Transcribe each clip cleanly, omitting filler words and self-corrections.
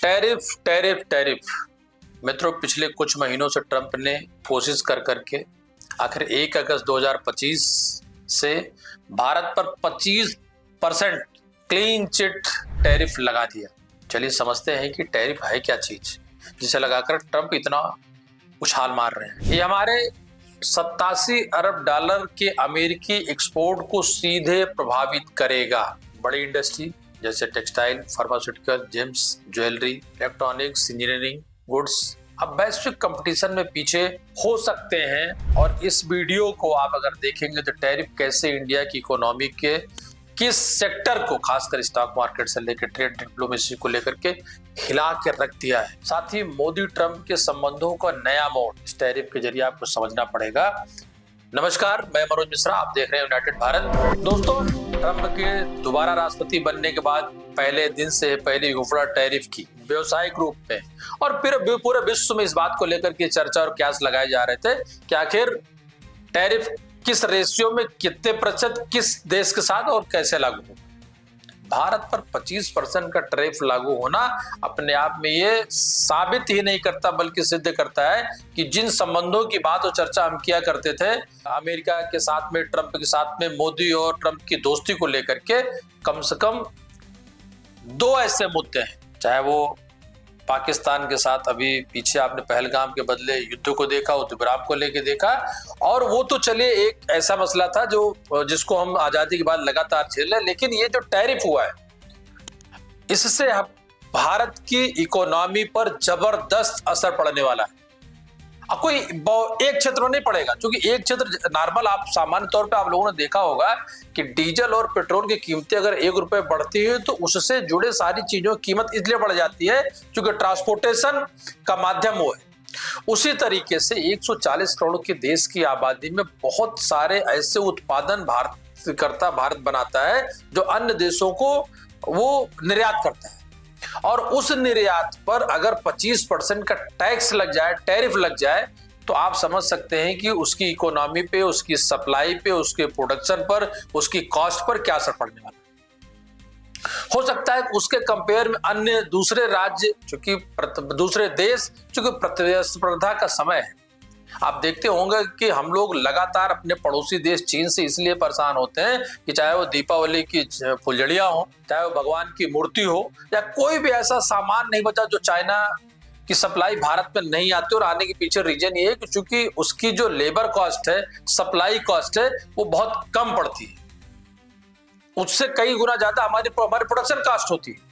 Tariff tariff tariff मित्रों, पिछले कुछ महीनों से ट्रंप ने कोशिश कर करके आखिर 1 अगस्त 2025 से भारत पर 25% क्लीन चिट टैरिफ लगा दिया। चलिए समझते हैं कि टैरिफ है क्या चीज जिसे लगाकर ट्रंप इतना उछाल मार रहे हैं। ये हमारे 87 अरब डॉलर के अमेरिकी एक्सपोर्ट को सीधे प्रभावित करेगा। बड़ी इंडस्ट्री जैसे textile, pharmaceutical, James, jewellery, electronics, engineering goods अब वैश्विक कंपटीशन में पीछे हो सकते हैं। और इस वीडियो को आप अगर देखेंगे तो टैरिफ कैसे इंडिया की इकोनॉमी के किस सेक्टर को, खासकर स्टॉक मार्केट से लेकर ट्रेड डिप्लोमेसी को लेकर के हिला के रख दिया है। साथ ही मोदी ट्रंप के संबंधों का नया मोड़ इस टैरिफ के जरिए आपको समझना पड़ेगा। नमस्कार, मैं मनोज मिश्रा, आप देख रहे हैं यूनाइटेड भारत। दोस्तों, ट्रंप के दोबारा राष्ट्रपति बनने के बाद पहले दिन से पहली घोषणा टैरिफ की व्यावसायिक रूप में, और फिर पूरे विश्व में इस बात को लेकर के चर्चा और क्यास लगाए जा रहे थे कि आखिर टैरिफ किस रेशियो में, कितने प्रतिशत, किस देश के साथ और कैसे लागू हो। भारत पर 25% का टैरिफ लागू होना अपने आप में ये साबित ही नहीं करता बल्कि सिद्ध करता है कि जिन संबंधों की बात और चर्चा हम किया करते थे अमेरिका के साथ में, ट्रंप के साथ में, मोदी और ट्रंप की दोस्ती को लेकर के, कम से कम 2 ऐसे मुद्दे हैं। चाहे वो पाकिस्तान के साथ अभी पीछे आपने पहलगाम के बदले युद्ध को देखा, युद्धविराम को लेके देखा, और वो तो चलिए एक ऐसा मसला था जो जिसको हम आजादी के बाद लगातार झेल रहे। लेकिन ये जो टैरिफ हुआ है, इससे भारत की इकोनॉमी पर जबरदस्त असर पड़ने वाला है। अब कोई एक क्षेत्र में नहीं पड़ेगा, क्योंकि एक क्षेत्र नॉर्मल, आप सामान्य तौर पे आप लोगों ने देखा होगा कि डीजल और पेट्रोल की कीमतें अगर 1 रुपए बढ़ती है तो उससे जुड़े सारी चीजों की कीमत इसलिए बढ़ जाती है क्योंकि ट्रांसपोर्टेशन का माध्यम वो है। उसी तरीके से 140 करोड़ के देश की आबादी में बहुत सारे ऐसे उत्पादन भारत बनाता है जो अन्य देशों को वो निर्यात करता है, और उस निर्यात पर अगर 25% का टैक्स लग जाए, टैरिफ लग जाए, तो आप समझ सकते हैं कि उसकी इकोनॉमी पे, उसकी सप्लाई पे, उसके प्रोडक्शन पर, उसकी कॉस्ट पर क्या असर पड़ने वाला है। हो सकता है उसके कंपेयर में अन्य दूसरे राज्य, चूंकि दूसरे देश, चूंकि प्रतिस्पर्धा का समय है। आप देखते होंगे कि हम लोग लगातार अपने पड़ोसी देश चीन से इसलिए परेशान होते हैं कि चाहे वो दीपावली की फुलझड़ियां हो, चाहे वो भगवान की मूर्ति हो, या कोई भी ऐसा सामान नहीं बचा जो चाइना की सप्लाई भारत में नहीं आती। और आने के पीछे रीजन ये है कि चूंकि उसकी जो लेबर कॉस्ट है, सप्लाई कॉस्ट है, वो बहुत कम पड़ती है, उससे कई गुना ज्यादा हमारी प्रोडक्शन कॉस्ट होती है।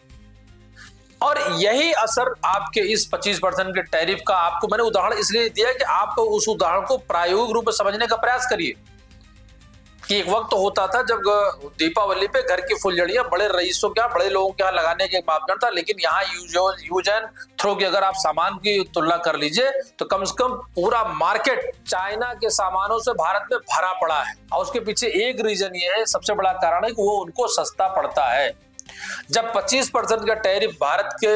और यही असर आपके इस 25% के टैरिफ का, आपको मैंने उदाहरण इसलिए दिया कि आप उस उदाहरण को प्रायोगिक रूप में समझने का प्रयास करिए कि एक वक्त होता था जब दीपावली पे घर की फुलझड़ियां बड़े रईसों के यहाँ, बड़े लोगों के यहाँ लगाने के मापदंड था। लेकिन यहाँ यूज एंड थ्रो की अगर आप सामान की तुलना कर लीजिए तो कम से कम पूरा मार्केट चाइना के सामानों से भारत में भरा पड़ा है। और उसके पीछे एक रीजन ये है, सबसे बड़ा कारण है कि वो उनको सस्ता पड़ता है। जब 25% का टैरिफ भारत के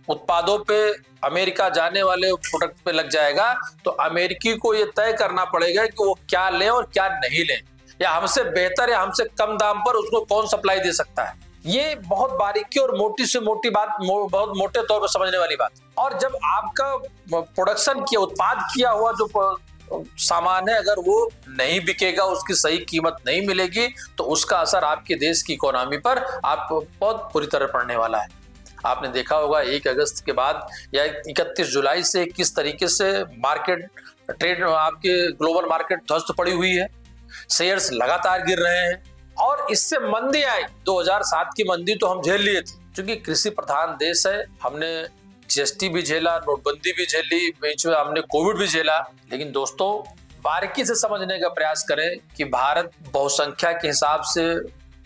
उत्पादों पे, अमेरिका जाने वाले प्रोडक्ट पे लग जाएगा, तो अमेरिकी को ये तय करना पड़ेगा कि वो क्या लें और क्या नहीं लें, या हमसे बेहतर या हमसे कम दाम पर उसको कौन सप्लाई दे सकता है। ये बहुत बारीकी और मोटी से मोटी बात, बहुत मोटे तौर पर समझने वाली बात। और जब आपका प्रोडक्शन किया, उत्पाद किया हुआ जो सामान है, अगर वो नहीं बिकेगा, उसकी सही कीमत नहीं मिलेगी, तो उसका असर आपके देश की इकोनॉमी पर आपको बहुत बुरी तरह पड़ने वाला है। आपने देखा होगा 1 अगस्त के बाद या 31 जुलाई से किस तरीके से मार्केट ट्रेड, आपके ग्लोबल मार्केट ध्वस्त पड़ी हुई है, शेयर्स लगातार गिर रहे हैं। और इससे मंदी आई, 2007 की मंदी तो हम झेल लिए थे, क्योंकि कृषि प्रधान देश है। हमने जीएसटी भी झेला, नोटबंदी भी झेली, बीच में हमने कोविड भी झेला। लेकिन दोस्तों, बारीकी से समझने का प्रयास करें कि भारत बहुसंख्या के हिसाब से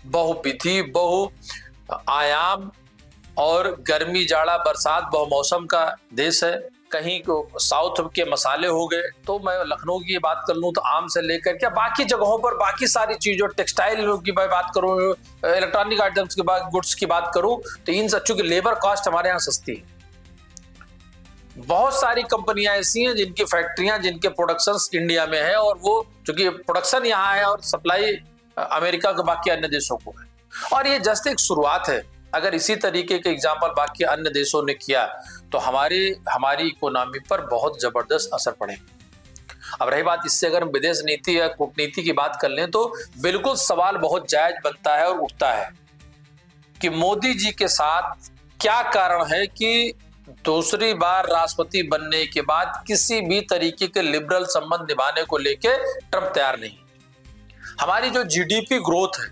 बहुविधि, बहु आयाम और गर्मी, जाड़ा, बरसात, बहुमौसम का देश है। कहीं को साउथ के मसाले हो गए, तो मैं लखनऊ की बात कर लूं तो आम से लेकर क्या बाकी जगहों पर बाकी सारी चीजों, टेक्सटाइल की बात करूं, इलेक्ट्रॉनिक आइटम्स की बात, गुड्स की बात करूं, तो इन सच्चों की लेबर कॉस्ट हमारे यहाँ सस्ती है। बहुत सारी कंपनियां ऐसी हैं जिनकी फैक्ट्रियां, जिनके प्रोडक्शंस इंडिया में है, और वो चूंकि प्रोडक्शन यहाँ है और सप्लाई अमेरिका के बाकी अन्य देशों को है। और ये जस्ट एक शुरुआत है। अगर इसी तरीके के एग्जाम्पल बाकी अन्य देशों ने किया तो हमारी इकोनॉमी पर बहुत जबरदस्त असर पड़ेगा। अब रही बात इससे अगर हम विदेश नीति या कूटनीति की बात कर लें तो बिल्कुल सवाल बहुत जायज बनता है और उठता है कि मोदी जी के साथ क्या कारण है कि दूसरी बार राष्ट्रपति बनने के बाद किसी भी तरीके के लिबरल संबंध निभाने को लेके ट्रंप तैयार नहीं। हमारी जो जीडीपी ग्रोथ है,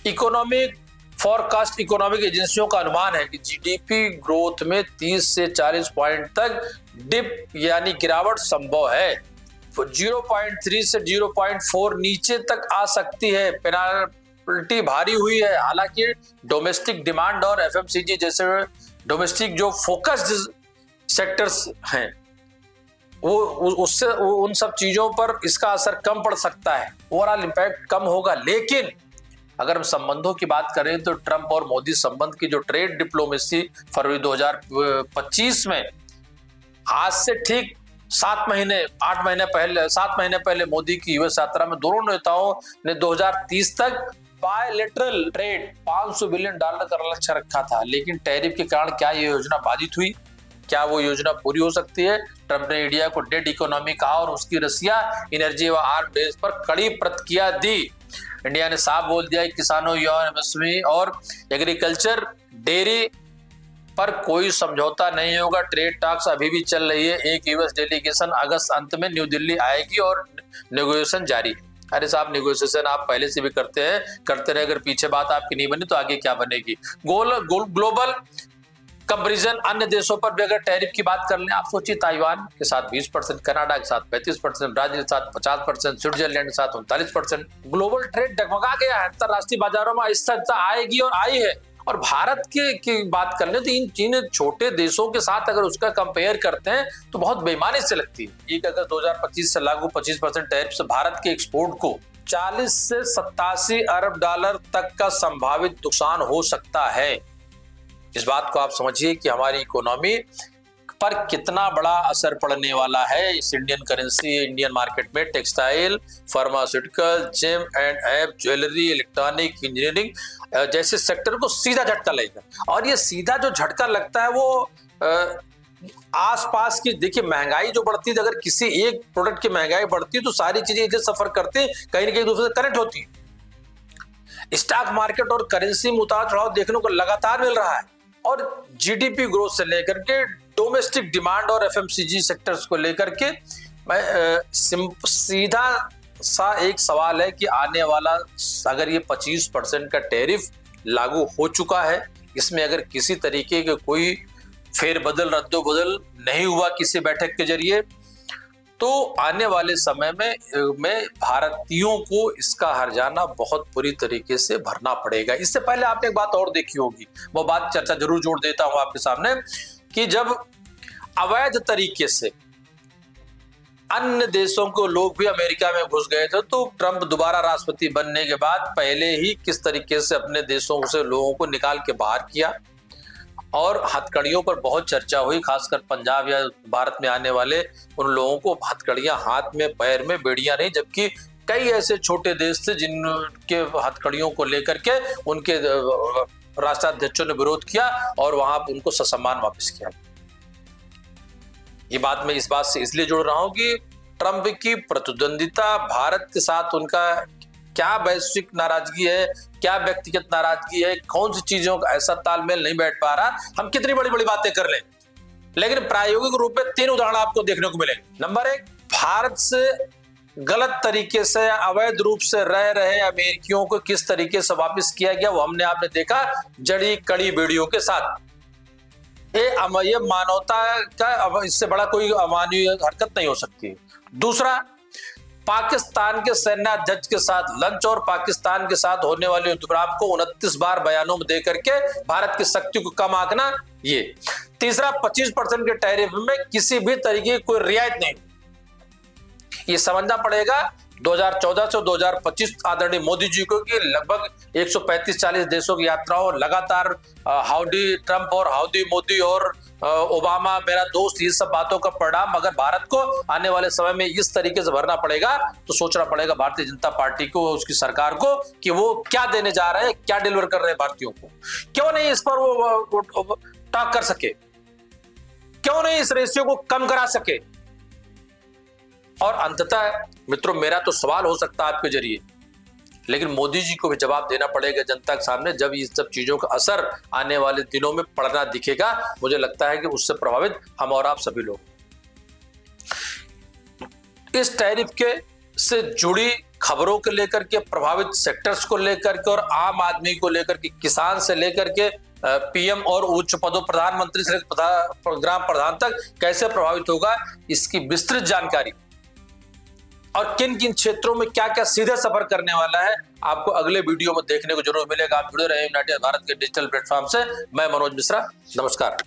इकोनॉमिक फोरकास्ट इकोनॉमिक एजेंसियों का अनुमान है कि जीडीपी ग्रोथ में 30 से 40 पॉइंट तक डिप यानी गिरावट संभव है। 0.3 से 0.4 नीचे तक आ सकती है। पेनाल्टी भारी हुई है। हालांकि डोमेस्टिक डिमांड और एफएमसीजी जैसे डोमेस्टिक जो फोकस्ड सेक्टर्स हैं उन सब चीजों पर इसका असर कम पड़ सकता है, ओवरऑल इंपैक्ट कम होगा। लेकिन अगर हम संबंधों की बात करें तो ट्रंप और मोदी संबंध की जो ट्रेड डिप्लोमेसी फरवरी 2025 में आज से ठीक 7 महीने पहले मोदी की यूएस यात्रा में दोनों नेताओं ने 2030 तक बायलैटरल ट्रेड $500 बिलियन का लक्ष्य रखा था। लेकिन टैरिफ के कारण क्या ये योजना बाधित हुई? क्या वो योजना पूरी हो सकती है? ट्रंप ने इंडिया को डेड इकोनॉमी कहा और उसकी रसिया एनर्जी व आर्म रेस पर कड़ी प्रतिक्रिया दी। इंडिया ने साफ बोल दिया कि किसानों, युवा, एमएसएमई और एग्रीकल्चर, डेयरी पर कोई समझौता नहीं होगा। ट्रेड टॉक्स अभी भी चल रही है। एक यूएस डेलीगेशन अगस्त अंत में न्यू दिल्ली आएगी और नेगोशिएशन जारी है। अरे साहब, नेगोशिएशन आप पहले से भी करते रहे। अगर पीछे बात आपकी नहीं बनी तो आगे क्या बनेगी? ग्लोबल कंपैरिजन अन्य देशों पर भी अगर टैरिफ की बात कर लें, आप सोचिए ताइवान के साथ 20%, कनाडा के साथ 35%, ब्राजील के साथ 50%, स्विट्जरलैंड के साथ 39%। ग्लोबल ट्रेड डगमगा गया है। अंतरराष्ट्रीय बाजारों में अस्थिरता आएगी और आई है। और भारत की बात कर लें तो इन छोटे देशों के साथ अगर उसका कंपेयर करते हैं तो बहुत बेईमानी से लगती है। 1 अगस्त 2025 से लागू 25% टैरिफ से भारत के एक्सपोर्ट को 40 से 87 अरब डॉलर तक का संभावित नुकसान हो सकता है। इस बात को आप समझिए कि हमारी इकोनॉमी पर कितना बड़ा असर पड़ने वाला है। इस इंडियन करेंसी, इंडियन मार्केट में टेक्सटाइल, फार्मास्यूटिकल, जेम एंड ऐप, ज्वेलरी, इलेक्ट्रॉनिक, इंजीनियरिंग जैसे सेक्टर को सीधा झटका लगेगा। और ये सीधा जो झटका लगता है वो आसपास की, देखिए महंगाई जो बढ़ती है, अगर किसी एक प्रोडक्ट की महंगाई बढ़ती है तो सारी चीजें इधर सफर करते हैं, कहीं ना कहीं दूसरे से कनेक्ट होती है। स्टॉक मार्केट और करेंसी में उतार चढ़ाव देखने को लगातार मिल रहा है। और जीडीपी ग्रोथ से लेकर के डोमेस्टिक डिमांड और एफएमसीजी सेक्टर्स को लेकर के सीधा सा एक सवाल है कि आने वाला अगर ये 25% का टैरिफ लागू हो चुका है, इसमें अगर किसी तरीके के कोई फेरबदल, रद्दोबदल नहीं हुआ किसी बैठक के जरिए, तो आने वाले समय में भारतीयों को इसका हर्जाना बहुत बुरी तरीके से भरना पड़ेगा। इससे पहले आपने एक बात और देखी होगी, वो बात चर्चा जरूर जोड़ देता हूं आपके सामने, कि जब अवैध तरीके से अन्य देशों को लोग भी अमेरिका में घुस गए थे तो ट्रंप दोबारा राष्ट्रपति बनने के बाद पहले ही किस तरीके से अपने देशों से लोगों को निकाल के बाहर किया। और हथकड़ियों पर बहुत चर्चा हुई, खासकर पंजाब या भारत में आने वाले उन लोगों को हथकड़ियां हाथ में, पैर में, बेड़ियां नहीं, जबकि कई ऐसे छोटे देश थे जिनके हथकड़ियों को लेकर के उनके राष्ट्राध्यक्षों ने विरोध किया और वहां उनको ससम्मान वापस किया। ये बात मैं इस बात से इसलिए जोड़ रहा हूं कि ट्रंप की प्रतिद्वंदिता, भारत के साथ उनका क्या वैश्विक नाराजगी है, क्या व्यक्तिगत नाराजगी है, कौन सी चीजों का ऐसा तालमेल नहीं बैठ पा रहा। हम कितनी बड़ी बड़ी बातें कर लें, लेकिन प्रायोगिक रूप में 3 उदाहरण आपको देखने को मिलेंगे। नंबर 1, भारत से गलत तरीके से, अवैध रूप से रह रहे अमेरिकियों को किस तरीके से वापस किया गया, वो आपने देखा जड़ी कड़ी बेड़ियों के साथ। ये मानवता का इससे बड़ा कोई अमानवीय हरकत नहीं हो सकती। दूसरा, पाकिस्तान के सेनाध्यक्ष के साथ लंच और पाकिस्तान के साथ होने वाले उपद्रव को 29 बार बयानों में देकर के भारत की शक्ति को कम आंकना। ये तीसरा, 25% के टैरिफ में किसी भी तरीके की कोई रियायत नहीं। ये समझना पड़ेगा 2014 से 2025 आदरणीय मोदी जी को कि लगभग 135-40 देशों की यात्राओं, लगातार हाउडी ट्रंप और हाउडी मोदी और ओबामा मेरा दोस्त, ये सब बातों का परिणाम अगर भारत को आने वाले समय में इस तरीके से भरना पड़ेगा तो सोचना पड़ेगा भारतीय जनता पार्टी को, उसकी सरकार को, कि वो क्या देने जा रहे हैं, क्या डिलीवर कर रहे हैं भारतीयों को। क्यों नहीं इस पर वो टॉक कर सके, क्यों नहीं इस रेशियो को कम करा सके। और अंततः मित्रों, मेरा तो सवाल हो सकता है आपके जरिए, लेकिन मोदी जी को भी जवाब देना पड़ेगा जनता के सामने जब इस सब चीजों का असर आने वाले दिनों में पड़ना दिखेगा। मुझे लगता है कि उससे प्रभावित हम और आप सभी लोग। इस टैरिफ के से जुड़ी खबरों को लेकर के, प्रभावित सेक्टर्स को लेकर के और आम आदमी को लेकर के, किसान से लेकर के पीएम और उच्च पदों, प्रधानमंत्री से ग्राम प्रधान तक कैसे प्रभावित होगा, इसकी विस्तृत जानकारी और किन किन क्षेत्रों में क्या क्या सीधे सफर करने वाला है, आपको अगले वीडियो में देखने को जरूर मिलेगा। आप जुड़े रहे यूनाइटेड भारत के डिजिटल प्लेटफॉर्म से। मैं मनोज मिश्रा, नमस्कार।